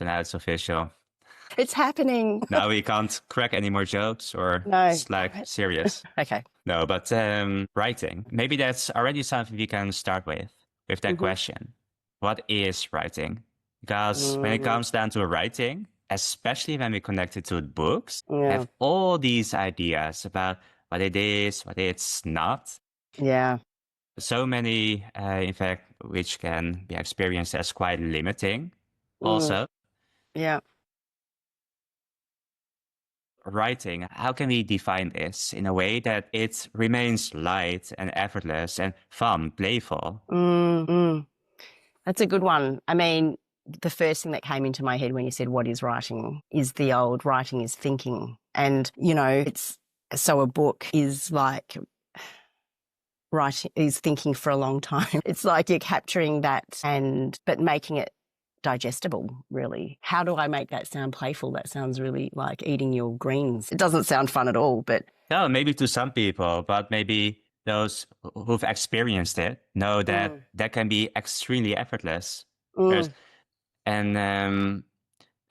So now it's official. It's happening. Now we can't crack any more jokes or No. it's like serious. Okay. No, but writing. Maybe that's already something we can start with that question. What is writing? Because when it comes down to writing, especially when we connect it to books, we Yeah. have all these ideas about what it is, what it's not. Yeah. So many, in fact, which can be experienced as quite limiting also. Yeah. Writing, how can we define this in a way that it remains light and effortless and fun, playful? That's a good one. I mean, the first thing that came into my head when you said, what is writing, is the old writing is thinking. And, so a book is like writing is thinking for a long time. It's like you're capturing that but making it digestible, really. How do I make that sound playful? That sounds really like eating your greens. It doesn't sound fun at all, but... No, maybe to some people, but maybe those who've experienced it know that that can be extremely effortless. And on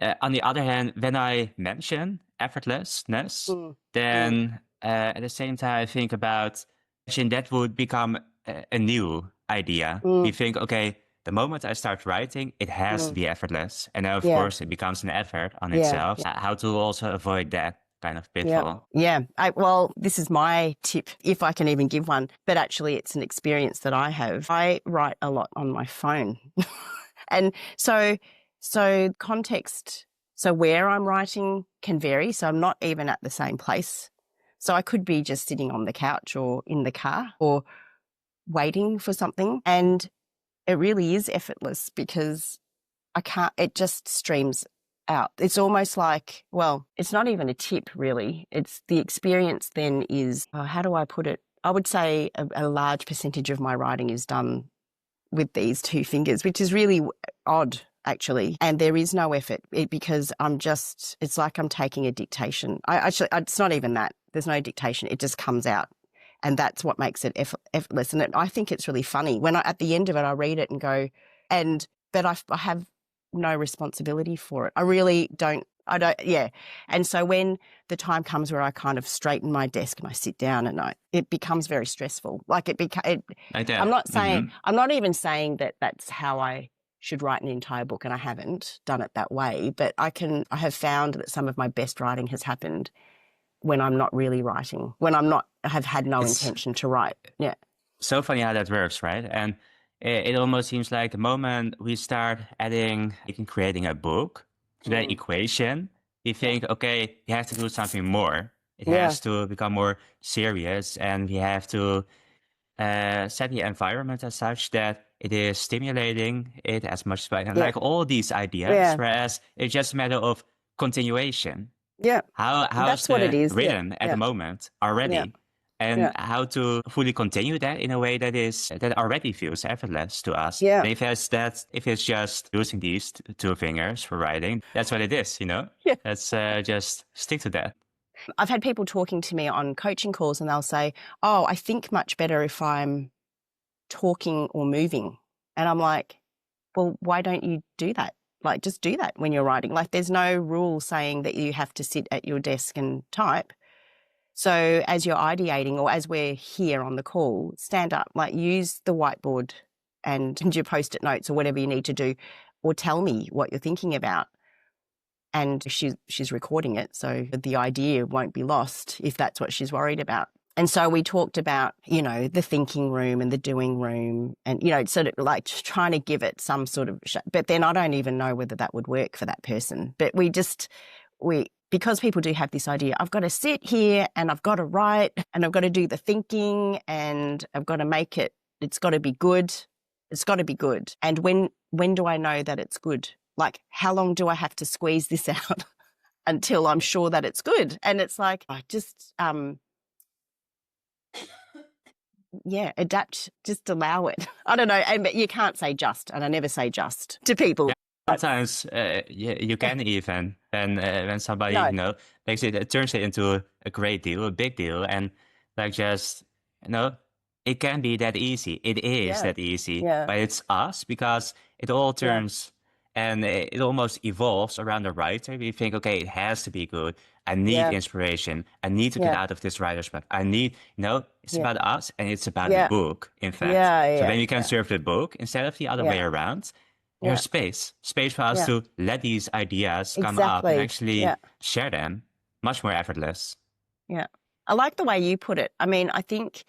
the other hand, when I mention effortlessness, then at the same time I think about, imagine that would become a new idea. You think, okay, the moment I start writing, it has to be effortless. And then, of course, it becomes an effort on itself. How to also avoid that kind of pitfall. Yeah. Well, this is my tip, if I can even give one. But actually, it's an experience that I have. I write a lot on my phone. And so context, so where I'm writing can vary. So I'm not even at the same place. So I could be just sitting on the couch or in the car or waiting for something. And it really is effortless because it just streams out. It's almost like, well, it's not even a tip really. It's the experience then is, how do I put it? I would say a large percentage of my writing is done with these two fingers, which is really odd actually. And there is no effort because it's like I'm taking a dictation. It's not even that. There's no dictation. It just comes out. And that's what makes it effortless. And I think it's really funny when at the end of it, I read it and go, but I have no responsibility for it. I really don't. Yeah. And so when the time comes where I kind of straighten my desk and I sit down and it becomes very stressful. Like I'm not saying, I'm not even saying that that's how I should write an entire book, and I haven't done it that way, but I have found that some of my best writing has happened when I'm not really writing, when I have had no intention to write. Yeah. So funny how that works, right? And it almost seems like the moment we start creating a book to that equation, we think, okay, you have to do something more. It has to become more serious, and we have to set the environment as such that it is stimulating it as much as I can. Like all these ideas, whereas it's just a matter of continuation. Yeah. How's that's what it is. rhythm at the moment already? And how to fully continue that in a way that already feels effortless to us. Yeah. And if it's just using these two fingers for writing, that's what it is, Yeah. Let's just stick to that. I've had people talking to me on coaching calls and they'll say, oh, I think much better if I'm talking or moving. And I'm like, well, why don't you do that? Like, just do that when you're writing. Like, there's no rule saying that you have to sit at your desk and type. So as you're ideating or as we're here on the call, stand up, like use the whiteboard and your post-it notes or whatever you need to do, or tell me what you're thinking about. And she's recording it, so the idea won't be lost if that's what she's worried about. And so we talked about, the thinking room and the doing room and, sort of like trying to give it some sort of, but then I don't even know whether that would work for that person. But because people do have this idea, I've got to sit here and I've got to write and I've got to do the thinking and I've got to make it, it's got to be good. It's got to be good. And when do I know that it's good? Like, how long do I have to squeeze this out until I'm sure that it's good? And it's like, I just, adapt, just allow it. I don't know. But you can't say just, and I never say just to people. Yeah. Sometimes you can even when somebody turns it into a great deal, a big deal, and like just it can be that easy. It is that easy, but it's us because it all turns And it almost evolves around the writer. We think, okay, it has to be good. I need inspiration. I need to get out of this writer's block. I need, it's about us and it's about the book, in fact. So then we can serve the book instead of the other way around. There's space for us to let these ideas come up and actually share them. Much more effortless. Yeah. I like the way you put it. I mean, I think,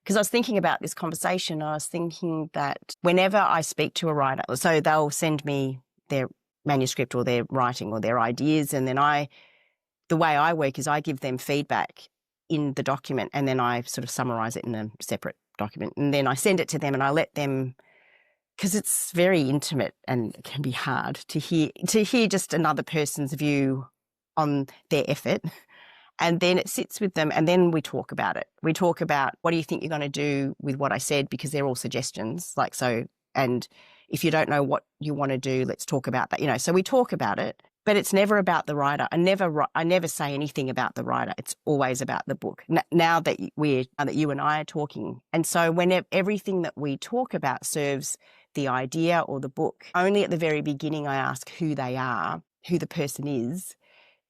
because I was thinking about this conversation, I was thinking that whenever I speak to a writer, so they'll send me their manuscript or their writing or their ideas, and then the way I work is I give them feedback in the document, and then I sort of summarize it in a separate document, and then I send it to them and I let them, because it's very intimate and it can be hard to hear just another person's view on their effort. And then it sits with them and then we talk about it. We talk about, what do you think you're going to do with what I said? Because they're all suggestions. Like, so, and if you don't know what you want to do, let's talk about that. So we talk about it, but it's never about the writer. I never say anything about the writer. It's always about the book. Now that you and I are talking. And so whenever everything that we talk about serves the idea or the book, only at the very beginning I ask who they are, who the person is,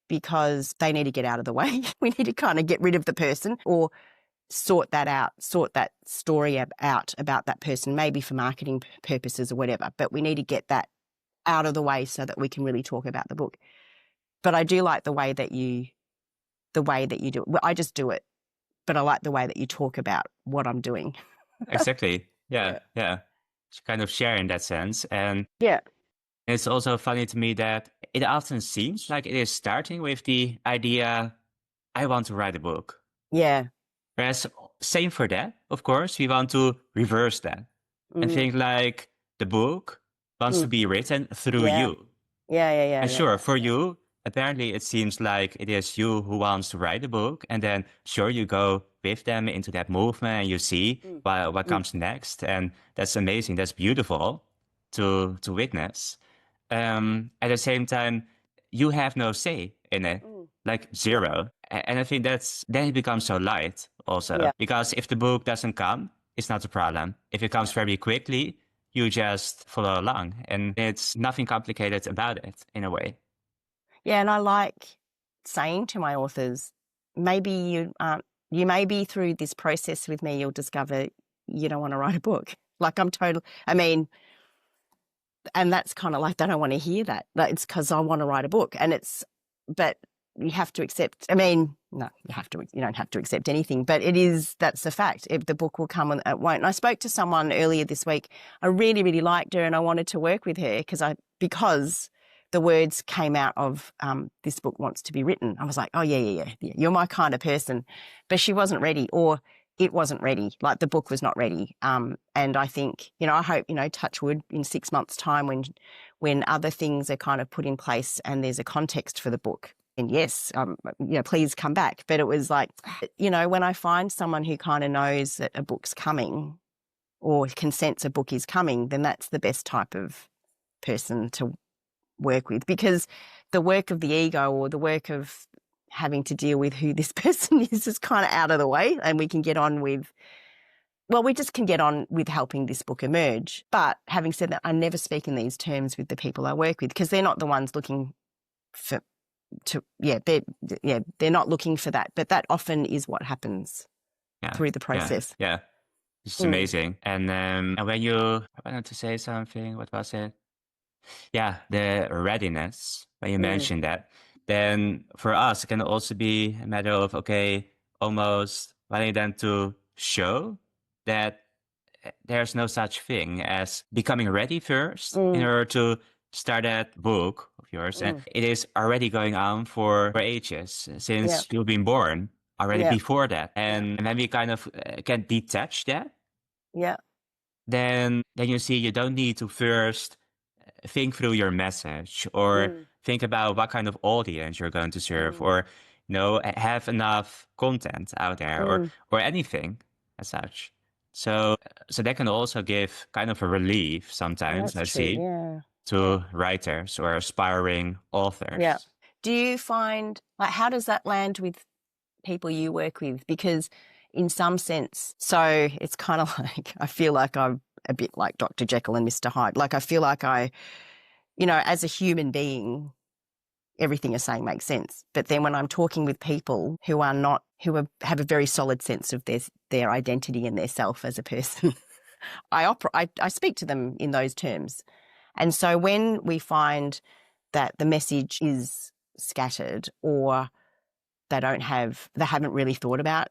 because they need to get out of the way. We need to kind of get rid of the person or sort that story out about that person, maybe for marketing purposes or whatever. But we need to get that out of the way so that we can really talk about the book. But I do like the way that you do it. Well, I just do it, but I like the way that you talk about what I'm doing. Exactly. Yeah. It's kind of share in that sense. And it's also funny to me that it often seems like it is starting with the idea, I want to write a book. Yeah. Whereas same for that, of course, we want to reverse that and think like the book wants to be written through you. Yeah. And sure, for you, apparently it seems like it is you who wants to write a book, and then sure, you go with them into that movement and you see what comes next. And that's amazing. That's beautiful to witness. At the same time, you have no say in it, like zero. And I think then it becomes so light also, because if the book doesn't come, it's not a problem. If it comes very quickly, you just follow along, and it's nothing complicated about it in a way. Yeah, and I like saying to my authors, maybe maybe through this process with me, you'll discover you don't want to write a book. Like and that's kind of like, they don't want to hear that. Like, it's because I want to write a book, but you have to accept. No, you don't have to accept anything, but that's the fact. If the book will come and it won't. And I spoke to someone earlier this week. I really, really liked her, and I wanted to work with her because the words came out of this book wants to be written. I was like, oh yeah, you're my kind of person. But she wasn't ready, or it wasn't ready. Like, the book was not ready. And I think, I hope, touch wood, in 6 months' time when other things are kind of put in place and there's a context for the book. And yes, please come back. But it was like, when I find someone who kind of knows that a book's coming or can sense a book is coming, then that's the best type of person to work with, because the work of the ego or the work of having to deal with who this person is kind of out of the way, and we can get on with, we just can get on with helping this book emerge. But having said that, I never speak in these terms with the people I work with, because they're not the ones looking they're not looking for that. But that often is what happens through the process. Yeah. It's amazing. And when I wanted to say something, what was it? Yeah, the readiness, when you mentioned that, then for us, it can also be a matter of, almost wanting them to show that there's no such thing as becoming ready first in order to start that book of yours. And it is already going on for ages, since you've been born already before that. And when we kind of can detach that, then you see you don't need to first think through your message or think about what kind of audience you're going to serve, or have enough content out there, or anything as such. So that can also give kind of a relief sometimes, I see, to writers or aspiring authors. Yeah. Do you find, how does that land with people you work with? Because in some sense, so it's kind of like, I feel like I'm a bit like Dr. Jekyll and Mr. Hyde. Like, I feel like I as a human being, everything you're saying makes sense. But then when I'm talking with people who have a very solid sense of their identity and their self as a person, I speak to them in those terms. And so when we find that the message is scattered, or they haven't really thought about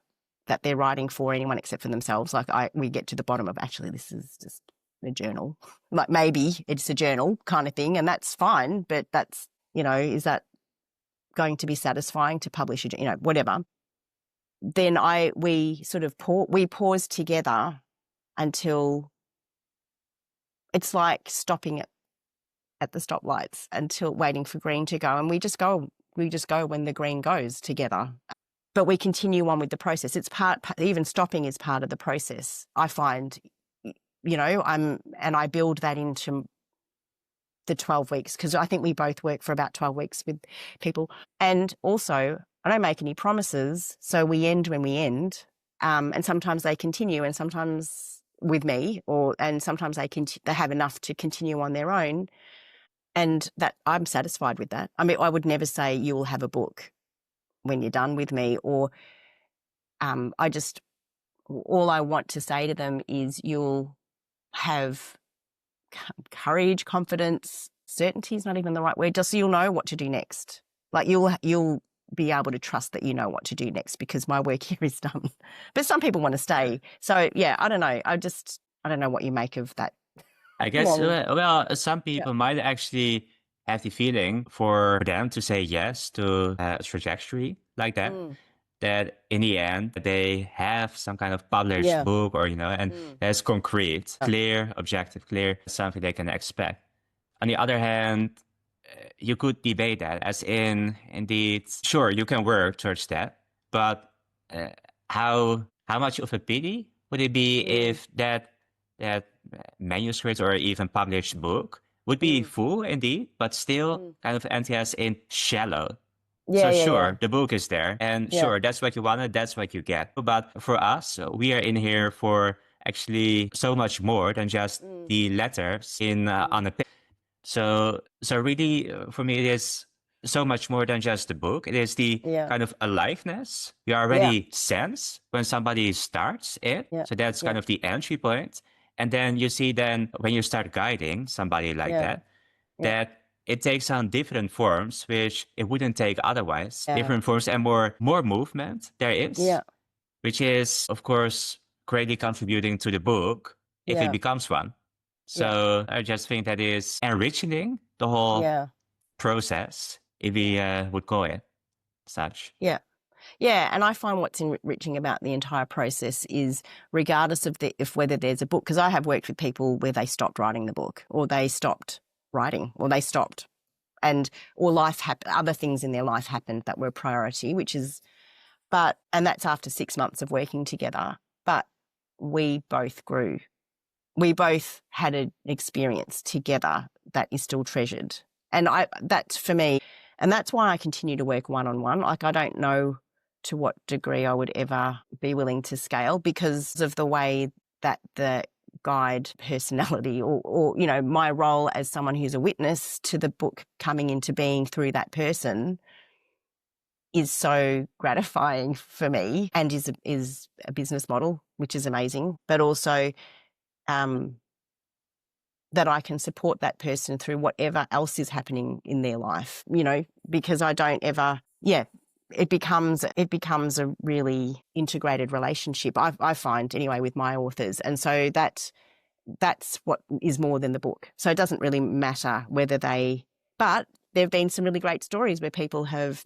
that they're writing for anyone except for themselves, we get to the bottom of, actually, this is just a journal. Like, maybe it's a journal kind of thing, and that's fine, but that's, is that going to be satisfying to publish whatever? Then we pause together until it's like stopping at the stoplights, until waiting for green to go, and we just go when the green goes together. But we continue on with the process. It's even stopping is part of the process, I find, and I build that into the 12 weeks, because I think we both work for about 12 weeks with people. And also, I don't make any promises, so we end when we end. And sometimes they continue, and sometimes with me, and sometimes they have enough to continue on their own. And that I'm satisfied with that. I mean, I would never say you will have a book when you're done with me, or all I want to say to them is you'll have courage, confidence, certainty is not even the right word, just so you'll know what to do next. Like, you'll be able to trust that you know what to do next, because my work here is done. But some people want to stay. So, yeah, I don't know. I don't know what you make of that. I guess, some people might actually have the feeling for them to say yes to a trajectory like that, that in the end they have some kind of published book, or, and that's concrete, clear, objective, clear, something they can expect. On the other hand, you could debate that, as indeed, sure, you can work towards that, but how much of a pity would it be if that manuscript or even published book would be full indeed, but still kind of empty, as in shallow? The book is there, and sure, that's what you wanted, that's what you get. But for us, we are in here for actually so much more than just the letters on a page. So really, for me, it is so much more than just the book. It is the kind of aliveness you already sense when somebody starts it. So that's kind of the entry point. And then you see, then when you start guiding somebody like that it takes on different forms, which it wouldn't take otherwise. Different forms, and more movement there is, which is, of course, greatly contributing to the book if it becomes one. So I just think that is enriching the whole process, if we would call it such. Yeah, and I find what's enriching about the entire process is, regardless of whether there's a book, because I have worked with people where they stopped writing the book, or they stopped writing, or they stopped, or other things in their life happened that were priority, and that's after 6 months of working together. But we both grew. We both had an experience together that is still treasured. And that's for me, and that's why I continue to work one-on-one. Like, I don't know to what degree I would ever be willing to scale, because of the way that the guide personality, or my role as someone who's a witness to the book coming into being through that person, is so gratifying for me, and is a business model, which is amazing. But also that I can support that person through whatever else is happening in their life, because I don't ever, it becomes a really integrated relationship, I find anyway, with my authors. And so that's what is more than the book. So it doesn't really matter whether but there have been some really great stories where people have,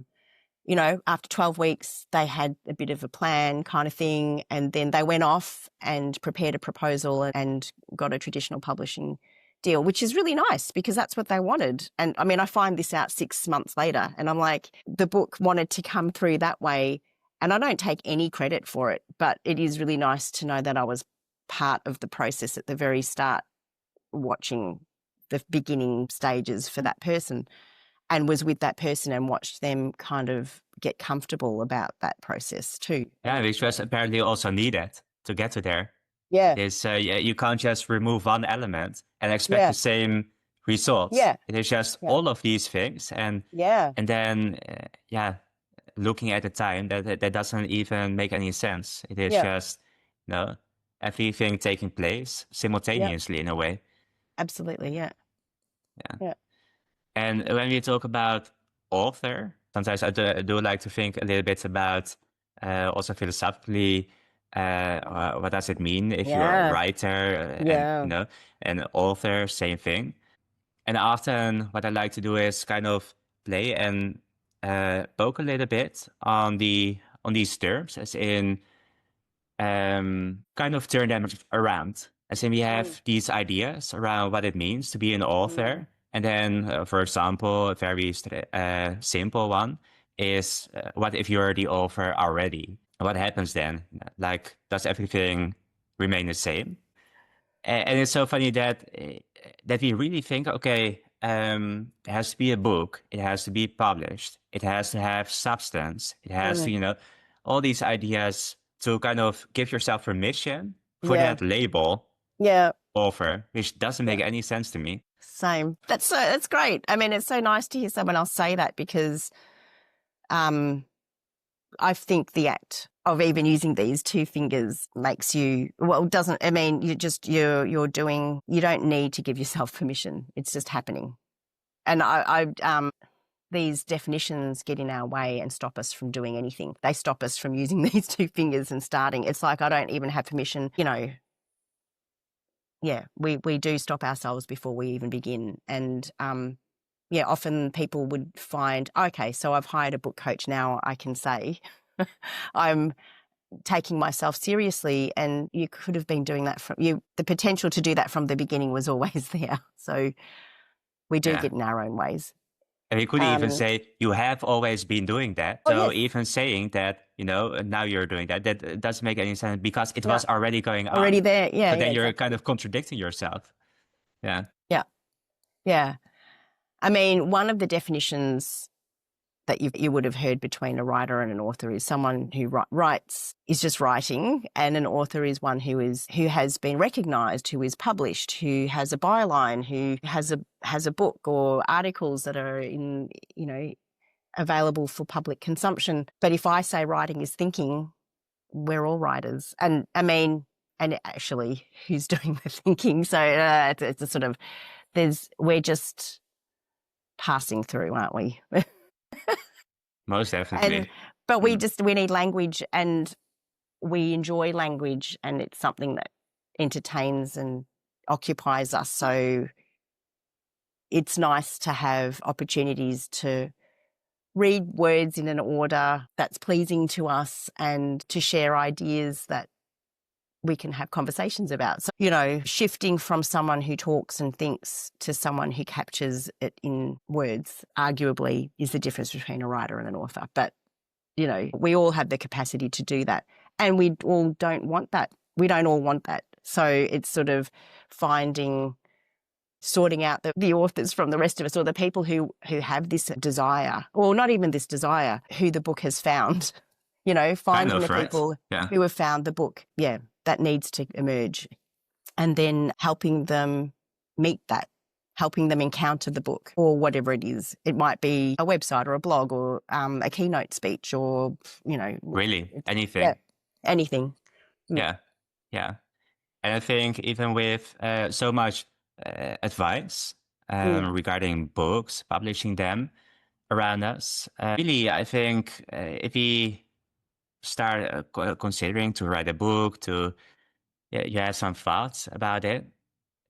after 12 weeks, they had a bit of a plan kind of thing, and then they went off and prepared a proposal and got a traditional publishing deal, which is really nice, because that's what they wanted. And I mean, I find this out 6 months later, and I'm like, the book wanted to come through that way, and I don't take any credit for it, but it is really nice to know that I was part of the process at the very start, watching the beginning stages for that person, and was with that person and watched them kind of get comfortable about that process too. Yeah, which was apparently also needed to get to there. Yeah. You can't just remove one element and expect the same results. Yeah. It is just Yeah. all of these things, and Yeah. then looking at the time, that doesn't even make any sense. It is Yeah. just everything taking place Yeah. simultaneously in a way. Absolutely. Yeah. Yeah. Yeah. And when we talk about author, sometimes I do like to think a little bit about also philosophically, what does it mean if you're a Yeah. writer and Yeah. an author, same thing. And often what I like to do is kind of play and poke a little bit on these terms, as in kind of turn them around. As in, we have these ideas around what it means to be an author. And then, for example, a very simple one is what if you're the author already? What happens then? Like, does everything remain the same? And it's so funny that we really think, okay, it has to be a book, it has to be published, it has to have substance, it has to, all these ideas to kind of give yourself permission for Yeah. that label Yeah. author, which doesn't make Yeah. any sense to me. Same. That's great. I mean, it's so nice to hear someone else say that, because I think the act of even using these two fingers makes you, doesn't, I mean, you're doing, you don't need to give yourself permission. It's just happening. And these definitions get in our way and stop us from doing anything. They stop us from using these two fingers and starting. It's like, I don't even have permission, Yeah, we do stop ourselves before we even begin. And often people would find, okay, so I've hired a book coach, now I can say I'm taking myself seriously, and you could have been doing that the potential to do that from the beginning was always there. So we do get in our own ways. And we could even say you have always been doing that. So yes. even saying that, now you're doing that, that doesn't make any sense because it was already going on. Already there. Yeah. But then you're exactly. kind of contradicting yourself. Yeah. Yeah. Yeah. I mean, one of the definitions that you would have heard between a writer and an author is someone who writes is just writing, and an author is one who has been recognised, who is published, who has a byline, who has a book or articles that are available for public consumption. But if I say writing is thinking, we're all writers, and I mean, and actually, who's doing the thinking? So it's a sort of we're just passing through, aren't we? Most definitely. But we need language, and we enjoy language, and it's something that entertains and occupies us. So it's nice to have opportunities to read words in an order that's pleasing to us, and to share ideas that we can have conversations about. So, shifting from someone who talks and thinks to someone who captures it in words, arguably, is the difference between a writer and an author. But, we all have the capacity to do that. And we all don't want that. We don't all want that. So it's sort of sorting out the authors from the rest of us, or the people who have this desire, or not even this desire, who the book has found. Finding the people who have found the book. Yeah. That needs to emerge, and then helping them meet that, helping them encounter the book, or whatever it is. It might be a website or a blog or a keynote speech, or, really anything. Yeah, anything. Yeah. Yeah. And I think even with so much advice regarding books, publishing them around us, really, I think if we start considering to write a book, you have some thoughts about it,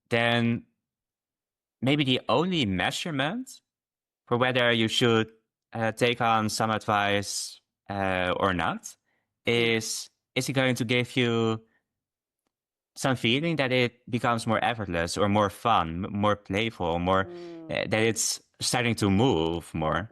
then maybe the only measurement for whether you should take on some advice or not is it going to give you some feeling that it becomes more effortless or more fun, more playful, more that it's starting to move more.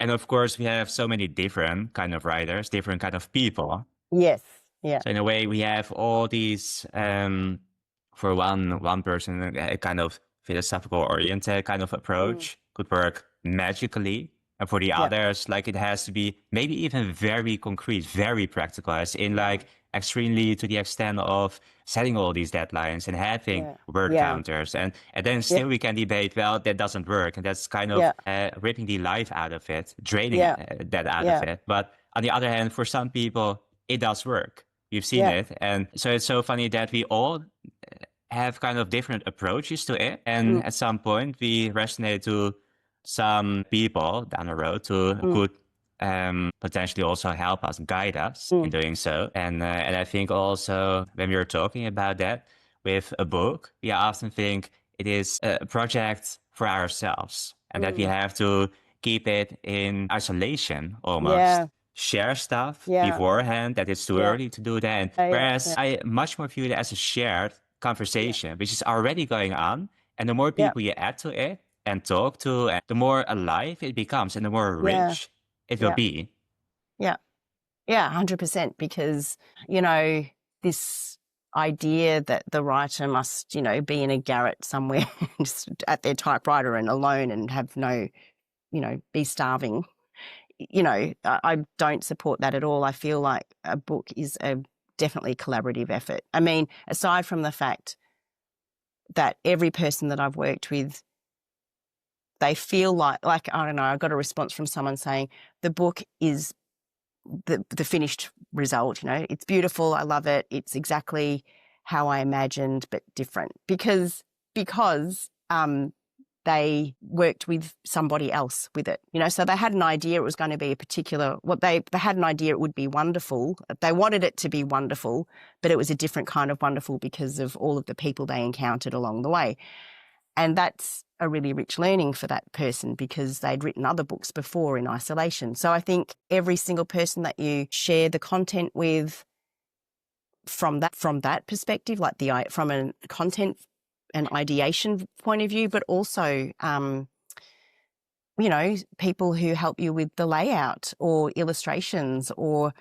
And of course, we have so many different kind of writers, different kind of people. Yes. Yeah. So in a way, we have all these, for one person, a kind of philosophical oriented kind of approach could work magically And for the others, like it has to be maybe even very concrete, very practical, as in like extremely to the extent of setting all these deadlines and having word counters. And then still we can debate, well, that doesn't work. And that's kind of ripping the life out of it, draining that out of it. But on the other hand, for some people, it does work. You've seen it. And so it's so funny that we all have kind of different approaches to it. And at some point, we resonate to some people down the road who could potentially also help us, guide us in doing so. And I think also when we were talking about that with a book, we often think it is a project for ourselves and that we have to keep it in isolation almost. Share stuff beforehand, that it's too early to do that. Whereas I much more view it as a shared conversation, which is already going on. And the more people you add to it and talk to, and the more alive it becomes and the more rich it will be. Yeah. Yeah, 100%. Because, you know, this idea that the writer must, you know, be in a garret somewhere just at their typewriter and alone and have no, you know, be starving. You know, I don't support that at all. I feel like a book is a definitely collaborative effort. I mean, aside from the fact that every person that I've worked with, they feel like, I don't know, I got a response from someone saying the book is the finished result, you know, it's beautiful, I love it, it's exactly how I imagined, but different. Because they worked with somebody else with it, you know, so they had an idea it was going to be a particular, they had an idea it would be wonderful. They wanted it to be wonderful, but it was a different kind of wonderful because of all of the people they encountered along the way. And that's a really rich learning for that person because they'd written other books before in isolation. So I think every single person that you share the content with from that perspective, like from a content and ideation point of view, but also, you know, people who help you with the layout or illustrations or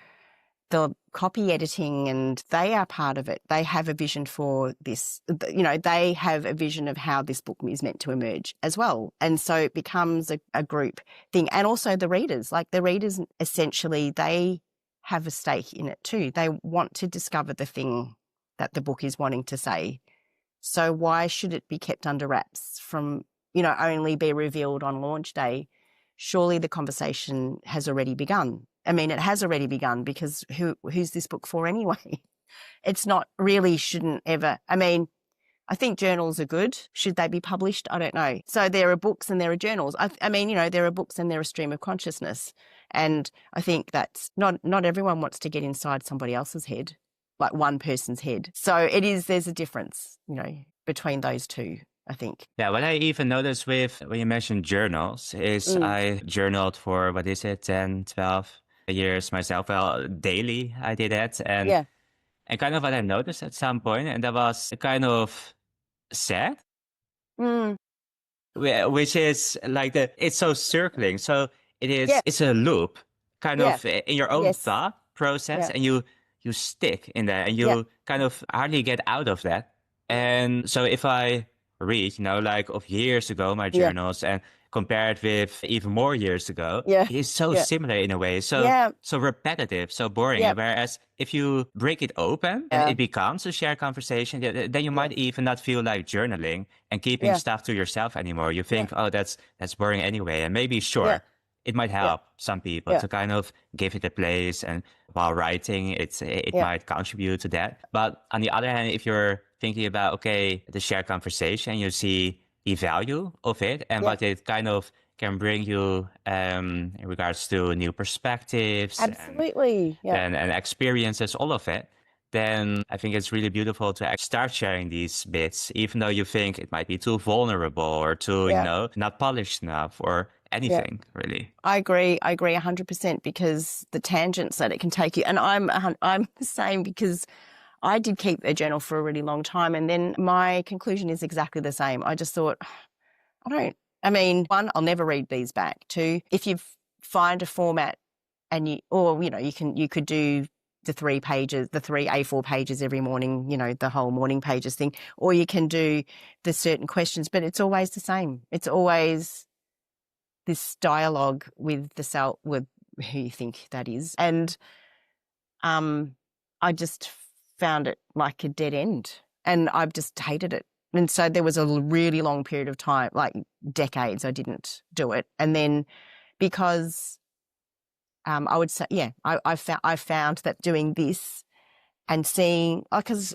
the copy editing, and they are part of it. They have a vision for this, you know, they have a vision of how this book is meant to emerge as well. And so it becomes a group thing. And also the readers, like the readers, essentially, they have a stake in it too. They want to discover the thing that the book is wanting to say. So why should it be kept under wraps from, you know, only be revealed on launch day? Surely the conversation has already begun. I mean, it has already begun because who's this book for anyway? It's not really, shouldn't ever. I mean, I think journals are good. Should they be published? I don't know. So there are books and there are journals. I mean, you know, there are books and there are stream of consciousness. And I think that's not everyone wants to get inside somebody else's head, like one person's head. So there's a difference, you know, between those two, I think. Yeah, what I even noticed with when you mentioned journals is I journaled for, 10, 12 years myself. Well, daily I did that. And kind of what I noticed at some point, and that was kind of sad, which is like it's so circling. So it's a loop kind of in your own thought process, and you stick in there and you kind of hardly get out of that. And so if I read, you know, like of years ago, my journals and compare it with even more years ago, it is so similar in a way. So repetitive, so boring. Whereas if you break it open and it becomes a shared conversation, then you might even not feel like journaling and keeping stuff to yourself anymore. You think, oh, that's boring anyway. And maybe it might help some people to kind of give it a place, and while writing, it might contribute to that. But on the other hand, if you're thinking about, okay, the shared conversation, you see the value of it and what it kind of can bring you in regards to new perspectives Absolutely. and experiences, all of it, then I think it's really beautiful to start sharing these bits, even though you think it might be too vulnerable or too, you know, not polished enough or anything, really. I agree 100% because the tangents that it can take you, and I'm the same because I did keep a journal for a really long time, and then my conclusion is exactly the same. I just thought, one, I'll never read these back. Two, if you find a format and you could do the 3 A4 pages every morning, you know, the whole morning pages thing, or you can do the certain questions, but it's always the same. It's always this dialogue with the self, with who you think that is. And I just found it like a dead end, and I've just hated it. And so there was a really long period of time, like decades, I didn't do it. And then because I would say, I found that doing this and seeing, because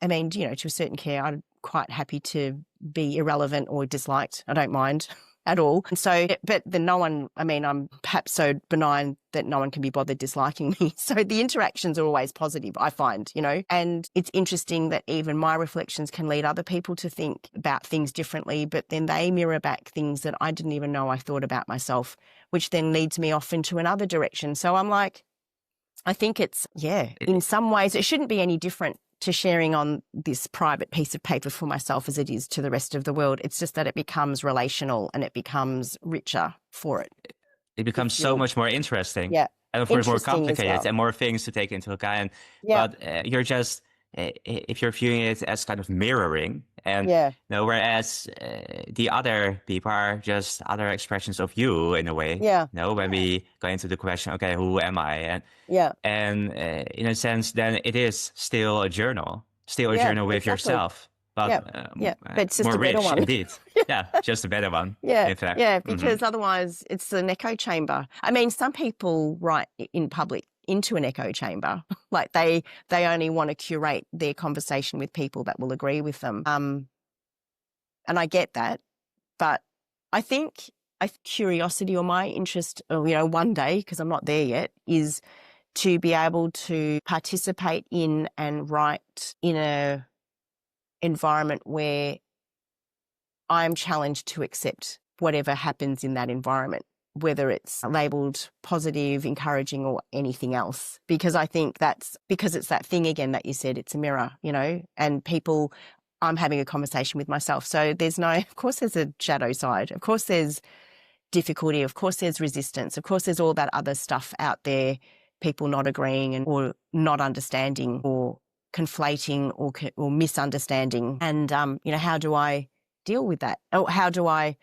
I mean, to a certain care, I'm quite happy to be irrelevant or disliked. I don't mind at all. And so, but then no one, I mean, I'm perhaps so benign that no one can be bothered disliking me. So the interactions are always positive, I find, and it's interesting that even my reflections can lead other people to think about things differently, but then they mirror back things that I didn't even know I thought about myself, which then leads me off into another direction. So I'm like, I think it's, in some ways it shouldn't be any different to sharing on this private piece of paper for myself as it is to the rest of the world. It's just that it becomes relational and it becomes richer for it. It becomes so much more interesting. Yeah. And of course more complicated and more things to take into account. Yeah. But you're just, if you're viewing it as kind of mirroring, and whereas the other people are just other expressions of you in a way. Yeah. When we go into the question, okay, who am I? And in a sense, then it is still a journal, with yourself. But but it's just more a better rich, one. Indeed. Just a better one. In fact. Yeah, because otherwise it's an echo chamber. I mean, some people write in public into an echo chamber. Like they only want to curate their conversation with people that will agree with them. And I get that, but I think curiosity, or my interest, one day, because I'm not there yet, is to be able to participate in and write in a environment where I'm challenged to accept whatever happens in that environment, whether it's labelled positive, encouraging, or anything else. Because I think because it's that thing again that you said, it's a mirror, and people, I'm having a conversation with myself. So of course there's a shadow side. Of course there's difficulty. Of course there's resistance. Of course there's all that other stuff out there, people not agreeing or not understanding or conflating or misunderstanding. And, how do I deal with that? Or how do I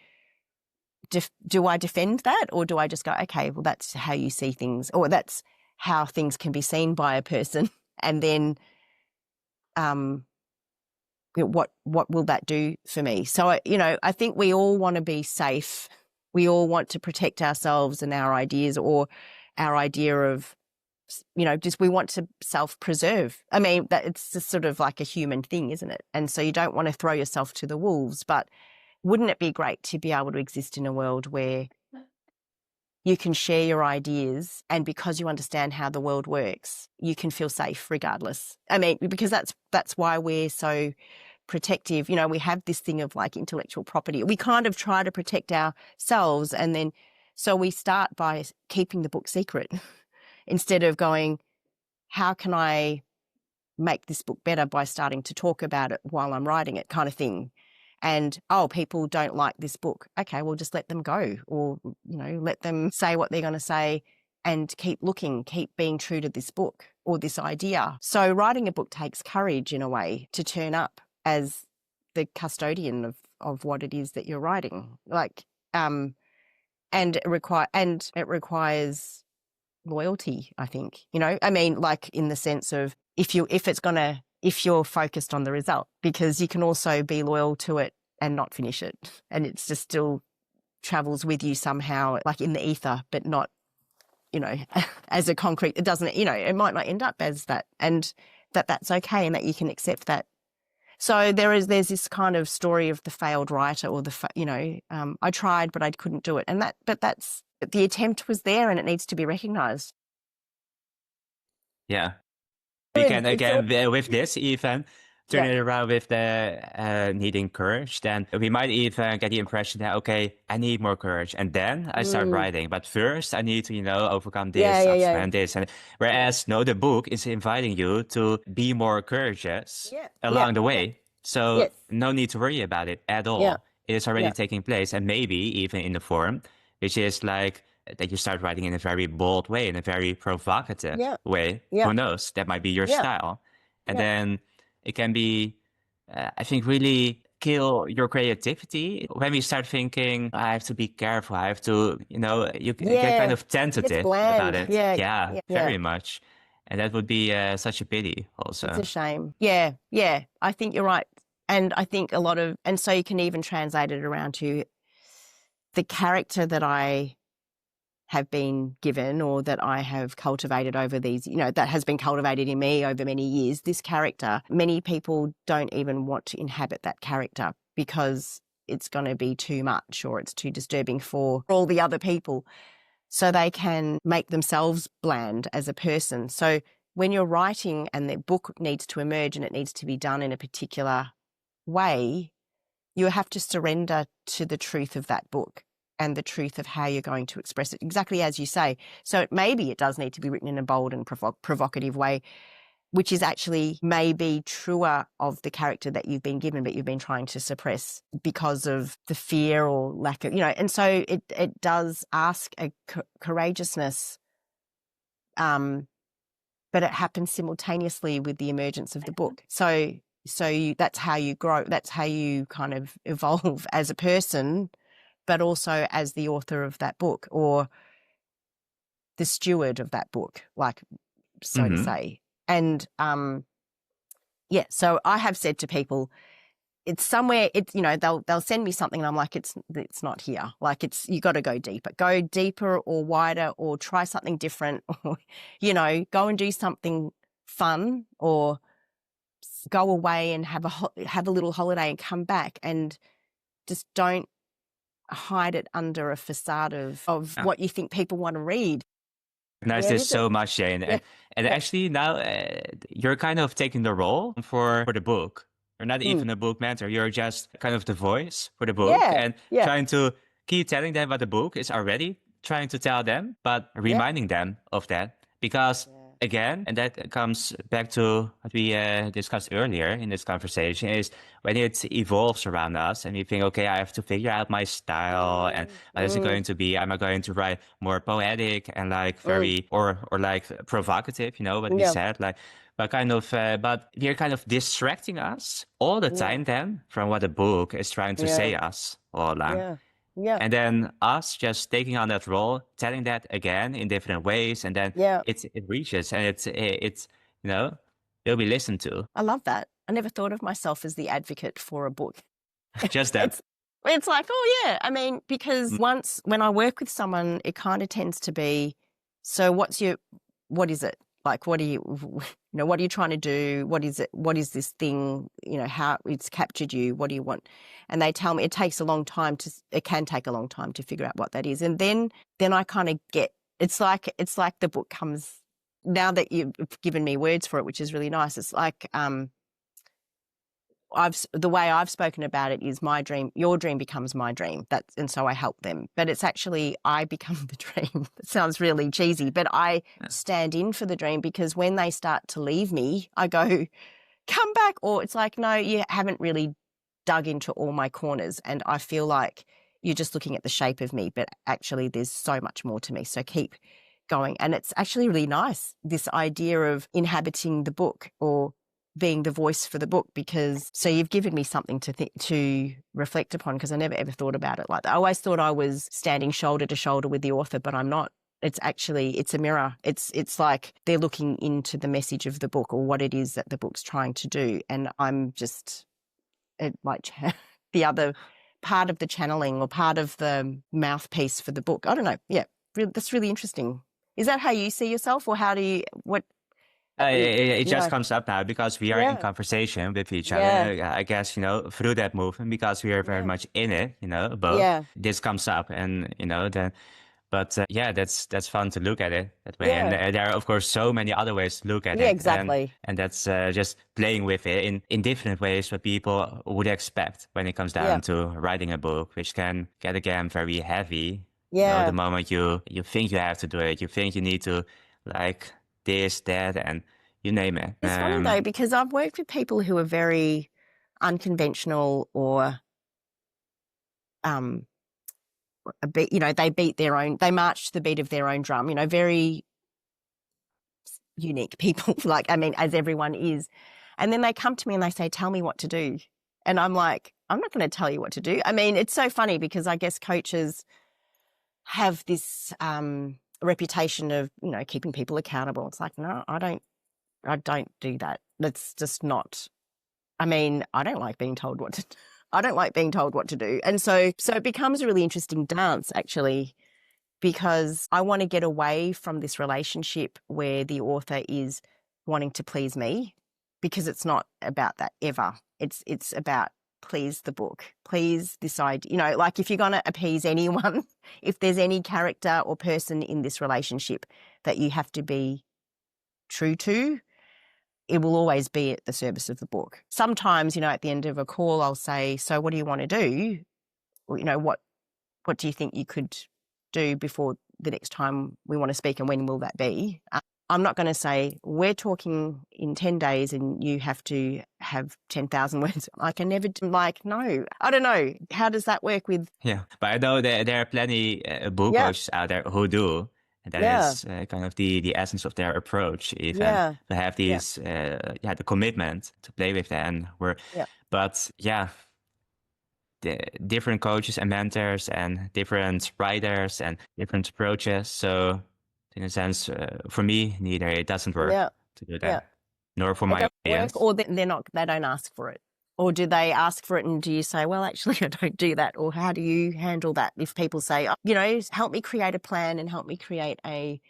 defend that, or do I just go, okay, well, that's how you see things, or that's how things can be seen by a person, and then what will that do for me? So I think we all want to be safe. We all want to protect ourselves and our ideas, or our idea of, just we want to self-preserve. I mean, that it's just sort of like a human thing, isn't it? And so you don't want to throw yourself to the wolves, but wouldn't it be great to be able to exist in a world where you can share your ideas, and because you understand how the world works, you can feel safe regardless? I mean, because that's why we're so protective. We have this thing of like intellectual property. We kind of try to protect ourselves, and then so we start by keeping the book secret instead of going, how can I make this book better by starting to talk about it while I'm writing it, kind of thing. And, people don't like this book. Okay, well, just let them go, or, let them say what they're going to say, and keep looking, keep being true to this book or this idea. So writing a book takes courage in a way, to turn up as the custodian of what it is that you're writing. And it requires loyalty, I think. I mean, like in the sense of if you're focused on the result, because you can also be loyal to it and not finish it, and it's just still travels with you somehow, like in the ether, but not, as a concrete. It doesn't, it might not end up as that, and that's okay, and that you can accept that. So there's this kind of story of the failed writer, or I tried but I couldn't do it, that's the attempt was there, and it needs to be recognised. Yeah. We can, again, with this even turn it around with the needing courage. Then we might even get the impression that, okay, I need more courage, and then I start writing. But first I need to, overcome this, and this. And whereas, no, the book is inviting you to be more courageous along the way. So no need to worry about it at all. It is already taking place, and maybe even in the form, which is like that you start writing in a very bold way, in a very provocative way. Who knows? That might be your style. And then it can be, I think, really kill your creativity when we start thinking, I have to be careful. I have to, you get kind of It gets tentative about bland. it. Yeah. Yeah, Yeah. very much. And that would be such a pity also. It's a shame. Yeah. I think you're right. And I think and so you can even translate it around to the character that I have been given or that I have cultivated over these, that has been cultivated in me over many years. This character, many people don't even want to inhabit that character because it's going to be too much or it's too disturbing for all the other people. So they can make themselves bland as a person. So when you're writing and the book needs to emerge and it needs to be done in a particular way, you have to surrender to the truth of that book and the truth of how you're going to express it, exactly as you say. So maybe it does need to be written in a bold and provocative way, which is actually maybe truer of the character that you've been given, but you've been trying to suppress because of the fear or lack of, and so it does ask a courageousness, but it happens simultaneously with the emergence of the book. So that's how you grow. That's how you kind of evolve as a person, but also as the author of that book or the steward of that book, like so to say. And so I have said to people, it's somewhere. It's they'll send me something and I'm like, it's not here. Like you got to go deeper or wider or try something different or go and do something fun or go away and have a little holiday and come back, and just don't hide it under a facade of what you think people want to read. Nice this so much, Jane. And actually now you're kind of taking the role for the book. You're not even a book mentor. You're just kind of the voice for the book and trying to keep telling them what the book is already trying to tell them, but reminding them of that. Because again, and that comes back to what we discussed earlier in this conversation, is when it evolves around us and we think, okay, I have to figure out my style and what is it going to be? Am I going to write more poetic and like very or like provocative, what we said, like, but kind of, but we're kind of distracting us all the time then from what the book is trying to say us all along. And then us just taking on that role, telling that again in different ways, and then it reaches and it's it'll be listened to. I love that. I never thought of myself as the advocate for a book. Just that. It's like, oh yeah. I mean, because when I work with someone, it kind of tends to be, so what is it? Like, what are you trying to do? What is it? What is this thing? How it's captured you? What do you want? And they tell me it can take a long time to figure out what that is. And then I kind of get, it's like the book comes, now that you've given me words for it, which is really nice. It's like, the way I've spoken about it is my dream, your dream becomes my dream. And so I help them. But it's actually, I become the dream. It sounds really cheesy, but I stand in for the dream, because when they start to leave me, I go, come back. Or it's like, no, you haven't really dug into all my corners. And I feel like you're just looking at the shape of me, but actually there's so much more to me. So keep going. And it's actually really nice, this idea of inhabiting the book or being the voice for the book, because so you've given me something to reflect upon, because I never ever thought about it like that. I always thought I was standing shoulder to shoulder with the author, but I'm not. It's a mirror. It's like they're looking into the message of the book or what it is that the book's trying to do, and I'm just like the other part of the channeling or part of the mouthpiece for the book. I don't know. Yeah, that's really interesting. Is that how you see yourself, or how do you it just comes up now because we are in conversation with each other. I guess, through that movement, because we are very much in it, both. This comes up and, then, but that's fun to look at it that way. And there are, of course, so many other ways to look at it. Yeah, exactly. And that's just playing with it in different ways what people would expect when it comes down to writing a book, which can get, again, very heavy. The moment you think you have to do it, you think you need to, like, this, that, and you name it. It's funny though, because I've worked with people who are very unconventional or a bit, they march to the beat of their own drum, very unique people, like, I mean, as everyone is. And then they come to me and they say, tell me what to do. And I'm like, I'm not going to tell you what to do. I mean, it's so funny because I guess coaches have this reputation of, you know, keeping people accountable. It's like, no, I don't do that. That's just not, I mean, I don't like being told what to I don't like being told what to do. And so it becomes a really interesting dance, actually, because I want to get away from this relationship where the author is wanting to please me, because it's not about that ever. It's about please the book, please this idea. You know, like if you're going to appease anyone, if there's any character or person in this relationship that you have to be true to, it will always be at the service of the book. Sometimes, you know, at the end of a call, I'll say, so what do you want to do? Or, you know, what do you think you could do before the next time we want to speak, and when will that be? I'm not going to say, we're talking in 10 days and you have to have 10,000 words. I can never, like, no, I don't know. How does that work with? Yeah, but I know there are plenty book coaches out there who do. And that is kind of the essence of their approach, even to have these, the commitment to play with that. And but the different coaches and mentors and different writers and different approaches. So in a sense, for me, neither it doesn't work to do that, nor for my audience. Or they don't ask for it. Or do they ask for it and do you say, well, actually, I don't do that? Or how do you handle that if people say, oh, you know, help me create a plan and help me create a,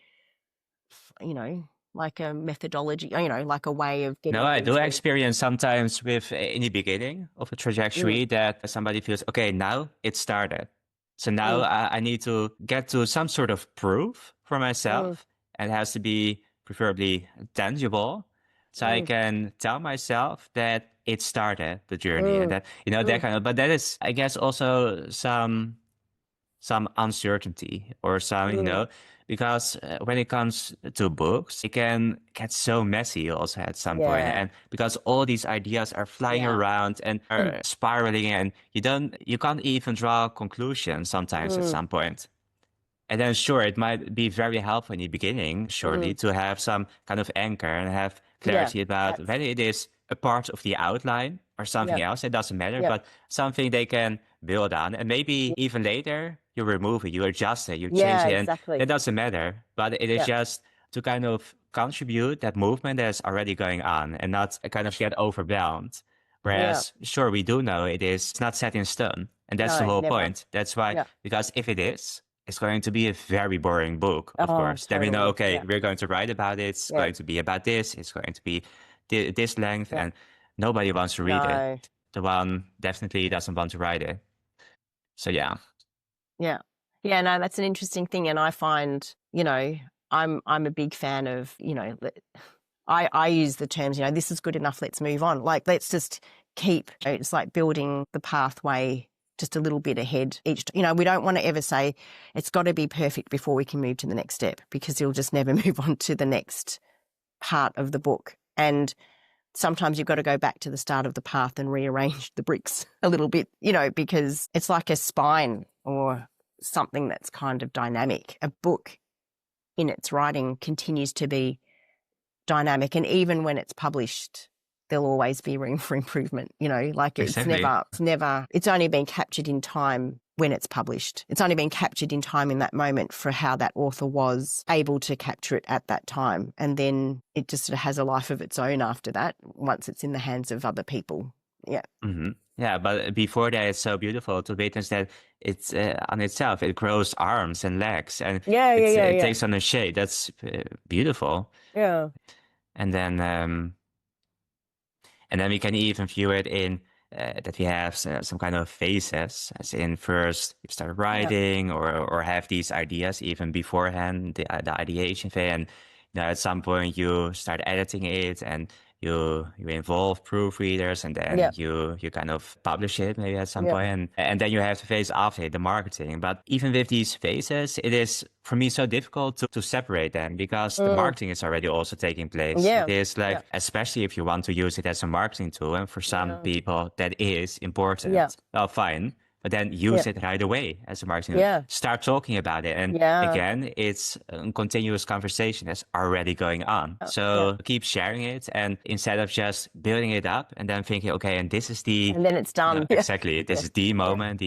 you know, like a methodology, you know, like a way of getting. No, I do experience sometimes with in the beginning of a trajectory that somebody feels, okay, now it started. So now I need to get to some sort of proof for myself, and it has to be preferably tangible. So I can tell myself that it started the journey, and that, you know, that kind of, but that is, I guess, also some uncertainty or some, you know, because when it comes to books, it can get so messy also at some point. And because all these ideas are flying around and are spiraling, and you can't even draw conclusions sometimes at some point. And then, sure, it might be very helpful in the beginning, surely, to have some kind of anchor and have clarity about whether it is a part of the outline or something else. It doesn't matter, but something they can build on. And maybe even later, you remove it, you adjust it, you change it. And that doesn't matter. But it is just to kind of contribute that movement that's already going on and not kind of get overwhelmed. Whereas, sure, we do know it's not set in stone. And that's the whole point. That's why, because if it is, it's going to be a very boring book, of course. Totally. Then we know, okay, we're going to write about it. It's going to be about this. It's going to be this length, and nobody wants to read it. The one definitely doesn't want to write it. So, yeah. Yeah. Yeah, no, that's an interesting thing. And I find, you know, I'm a big fan of, you know, I use the terms, you know, this is good enough, let's move on. Like, let's just keep, it's like building the pathway just a little bit ahead each, you know, we don't want to ever say it's got to be perfect before we can move to the next step, because you'll just never move on to the next part of the book. And sometimes you've got to go back to the start of the path and rearrange the bricks a little bit, you know, because it's like a spine or something that's kind of dynamic. A book in its writing continues to be dynamic, and even when it's published, there'll always be room for improvement, you know, like it's only been captured in time when it's published. It's only been captured in time in that moment for how that author was able to capture it at that time. And then it just has a life of its own after that, once it's in the hands of other people. Yeah. Mm-hmm. Yeah, but before that, it's so beautiful to witness that it's on itself. It grows arms and legs, and it takes on a shape. That's beautiful. Yeah. And then we can even view it in that we have some kind of phases, as in first you start writing or have these ideas even beforehand, the ideation phase, and you know, at some point you start editing it and you involve proofreaders, and then you kind of publish it maybe at some point, and then you have the phase after the marketing. But even with these phases, it is for me so difficult to separate them, because the marketing is already also taking place. It is like, especially if you want to use it as a marketing tool, and for some people that is important. Well, fine. but then use it right away as a marketing. Start talking about it. And again, it's a continuous conversation that's already going on. So keep sharing it. And instead of just building it up and then thinking, okay, and this is the... And then it's done. Exactly. This is the moment,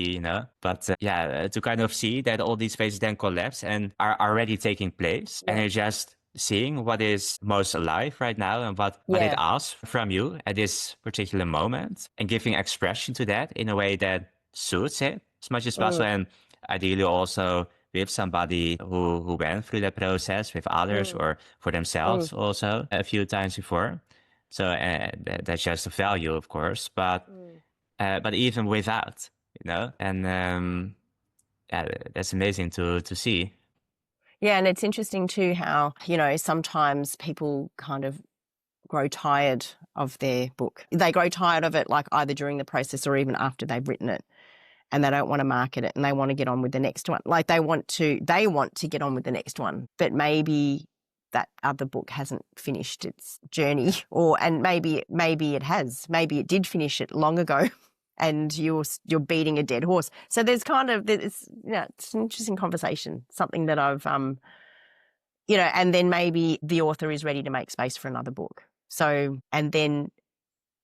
But to kind of see that all these phases then collapse and are already taking place. And you're just seeing what is most alive right now and what it asks from you at this particular moment, and giving expression to that in a way that suits it as much as possible. And ideally also with somebody who went through that process with others or for themselves also a few times before. So that's just a value, of course, but even without, and that's amazing to see. Yeah, and it's interesting too how, sometimes people kind of grow tired of their book. They grow tired of it like either during the process or even after they've written it, and they don't want to market it and they want to get on with the next one. Like they want to get on with the next one, but maybe that other book hasn't finished its journey, and maybe it has. Maybe it did finish it long ago. And you're beating a dead horse. So there's it's an interesting conversation, something that I've, and then maybe the author is ready to make space for another book. So, and then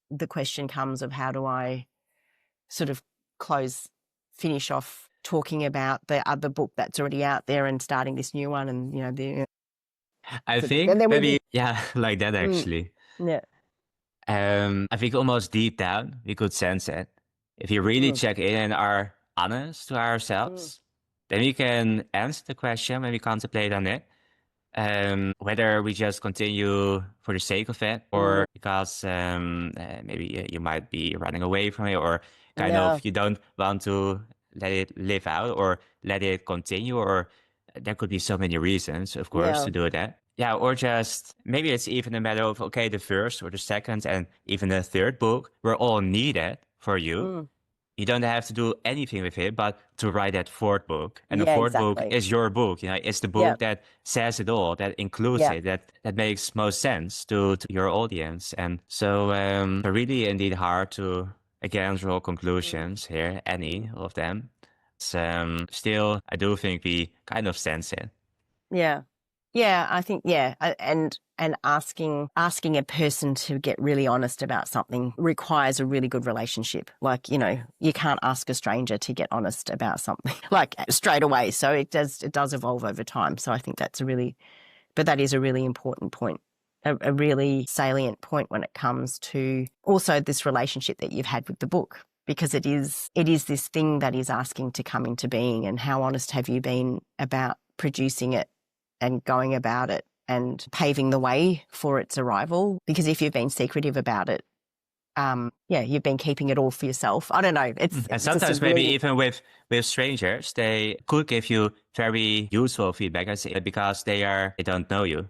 the question comes of how do I sort of finish off talking about the other book that's already out there and starting this new one, and, I think maybe, like that actually. Yeah. I think almost deep down, we could sense it. If you really check in and are honest to ourselves, then we can answer the question when we contemplate on it. Whether we just continue for the sake of it or because maybe you might be running away from it, or kind of you don't want to let it live out or let it continue, or there could be so many reasons, of course, to do that. Yeah, or just maybe it's even a matter of, okay, the first or the second and even the third book were all needed for you. You don't have to do anything with it, but to write that fourth book. And the fourth book is your book. It's the book that says it all, that includes it, that makes most sense to your audience. And so really indeed hard to, again, draw conclusions here, any of them. Still, I do think we kind of sense it. Yeah. Yeah, I think, and asking a person to get really honest about something requires a really good relationship. Like, you can't ask a stranger to get honest about something like straight away. So it does evolve over time. So I think that is a really important point, a really salient point when it comes to also this relationship that you've had with the book, because it is this thing that is asking to come into being. And how honest have you been about producing it and going about it and paving the way for its arrival? Because if you've been secretive about it, you've been keeping it all for yourself. I don't know. And sometimes maybe even with strangers, they could give you very useful feedback because they don't know you.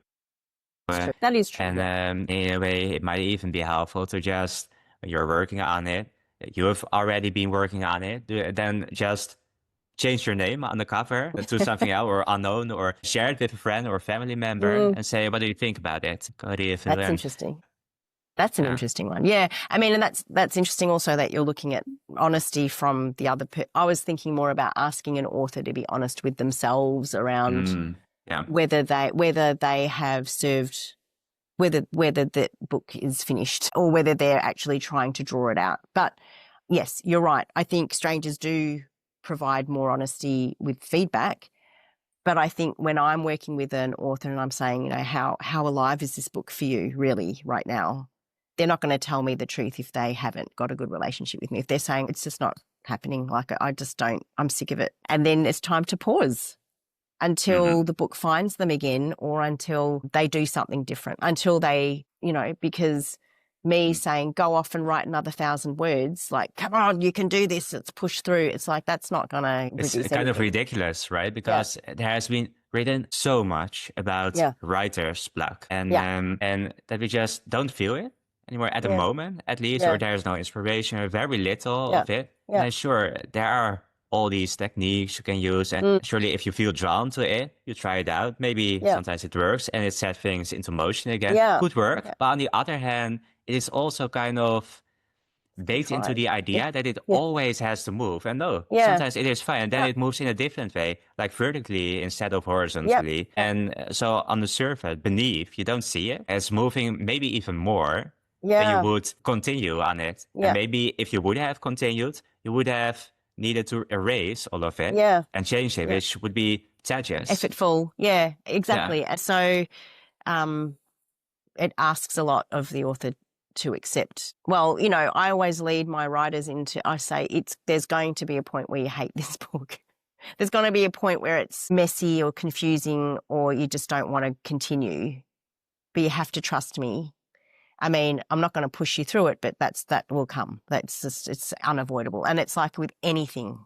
That is true. And in a way, it might even be helpful to just, when you're working on it, you have already been working on it, then just change your name on the cover to something else or unknown, or share it with a friend or a family member and say, what do you think about it? That's interesting. That's an interesting one. Yeah. I mean, and that's interesting also that you're looking at honesty from the other I was thinking more about asking an author to be honest with themselves around whether they have served, whether the book is finished or whether they're actually trying to draw it out. But yes, you're right. I think strangers do provide more honesty with feedback. But I think when I'm working with an author and I'm saying, how alive is this book for you really right now? They're not going to tell me the truth if they haven't got a good relationship with me. If they're saying it's just not happening, like I just don't, I'm sick of it. And then it's time to pause until the book finds them again, or until they do something different, until they, because me saying, go off and write another 1,000 words, like, come on, you can do this, let's push through. It's like, that's not going to It's kind of ridiculous, right? Because there has been written so much about writer's block and that we just don't feel it anymore at the moment, at least, or there's no inspiration, or very little of it. And sure, there are all these techniques you can use, and surely if you feel drawn to it, you try it out. Maybe sometimes it works and it set things into motion again. Could work. But on the other hand, it is also kind of baked into the idea that it always has to move. And no, sometimes it is fine. And then it moves in a different way, like vertically instead of horizontally. And so on the surface, beneath, you don't see it. It's moving maybe even more than you would continue on it. And maybe if you would have continued, you would have needed to erase all of it and change it, which would be tedious. Effortful. Yeah, exactly. And so it asks a lot of the author to accept. Well, you know, I always lead my writers into, I say, there's going to be a point where you hate this book. There's going to be a point where it's messy or confusing or you just don't want to continue. But you have to trust me. I mean, I'm not going to push you through it, but that will come. It's unavoidable. And it's like with anything,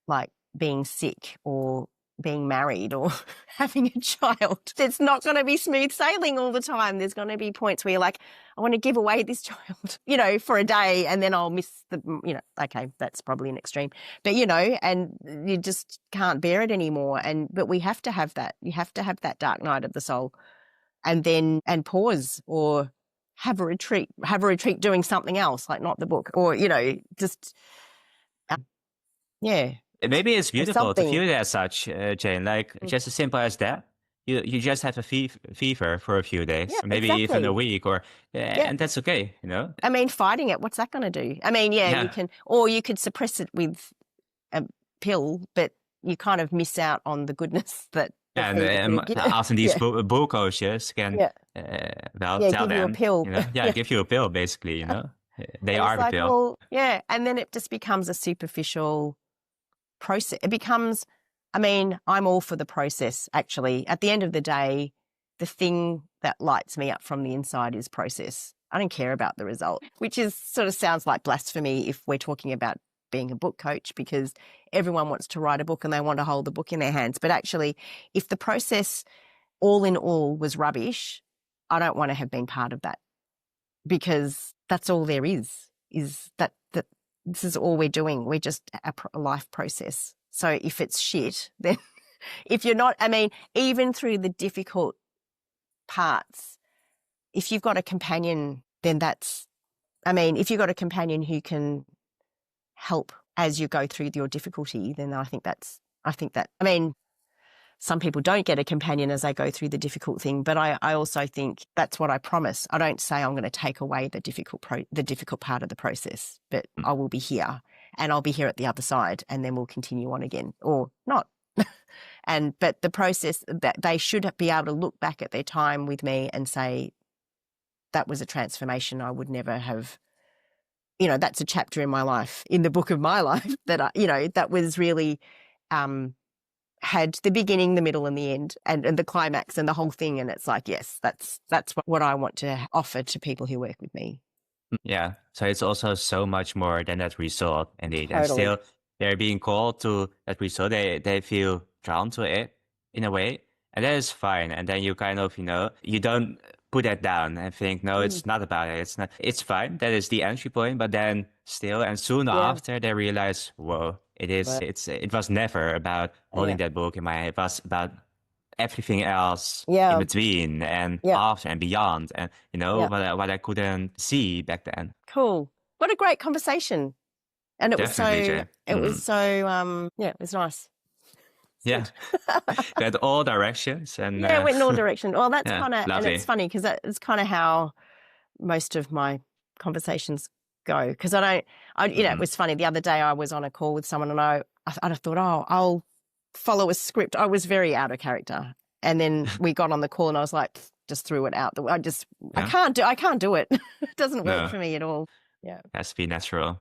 like being sick or being married or having a child. It's not going to be smooth sailing all the time. There's going to be points where you're like, I want to give away this child, you know, for a day and then I'll miss okay, that's probably an extreme. But, you know, and you just can't bear it anymore. But we have to have that. You have to have that dark night of the soul and pause or have a retreat doing something else, like not the book or, you know, just, Maybe it's beautiful to feel it as such, Jane, like just as simple as that. You just have a fever for a few days, or maybe even a week, and that's okay, you know? I mean, fighting it, what's that going to do? I mean, you can, or you could suppress it with a pill, but you kind of miss out on the goodness that and often these bull coaches can tell give them, you a pill. You know? Give you a pill, basically, you know? They and are the pill. Well, and then it just becomes a superficial process. It becomes, I mean, I'm all for the process, actually. At the end of the day, the thing that lights me up from the inside is process. I don't care about the result, which is sort of sounds like blasphemy if we're talking about being a book coach, because everyone wants to write a book and they want to hold the book in their hands. But actually, if the process all in all was rubbish, I don't want to have been part of that, because that's all there is that this is all we're doing. We're just a life process. So if it's shit, then if you're not, I mean, even through the difficult parts, if you've got a companion, then if you've got a companion who can help as you go through your difficulty, then I think some people don't get a companion as they go through the difficult thing, but I also think that's what I promise. I don't say I'm going to take away the difficult part of the process, but I will be here and I'll be here at the other side and then we'll continue on again or not. But the process, that they should be able to look back at their time with me and say, that was a transformation I would never have. You know, that's a chapter in my life, in the book of my life that, that was really had the beginning, the middle and the end and the climax and the whole thing. And it's like, yes, that's what I want to offer to people who work with me. Yeah. So it's also so much more than that result, indeed. Totally. And still they're being called to that result. They feel drawn to it in a way. And that is fine. And then you kind of, you don't put that down and think, no, it's not about it. It's fine. That is the entry point. But then still, and soon after they realize, whoa, it was never about holding that book in my hand. It was about everything else in between and after and beyond. And, what I couldn't see back then. Cool. What a great conversation. And it Definitely, was so, it was nice. Yeah, went all directions and it went in all directions. Well, that's kind of, and it's funny because it's kind of how most of my conversations go. Because it was funny. The other day I was on a call with someone and I thought, I'll follow a script. I was very out of character, and then we got on the call and I was like, just threw it out. I can't do it. It doesn't work for me at all. Yeah, has to be natural.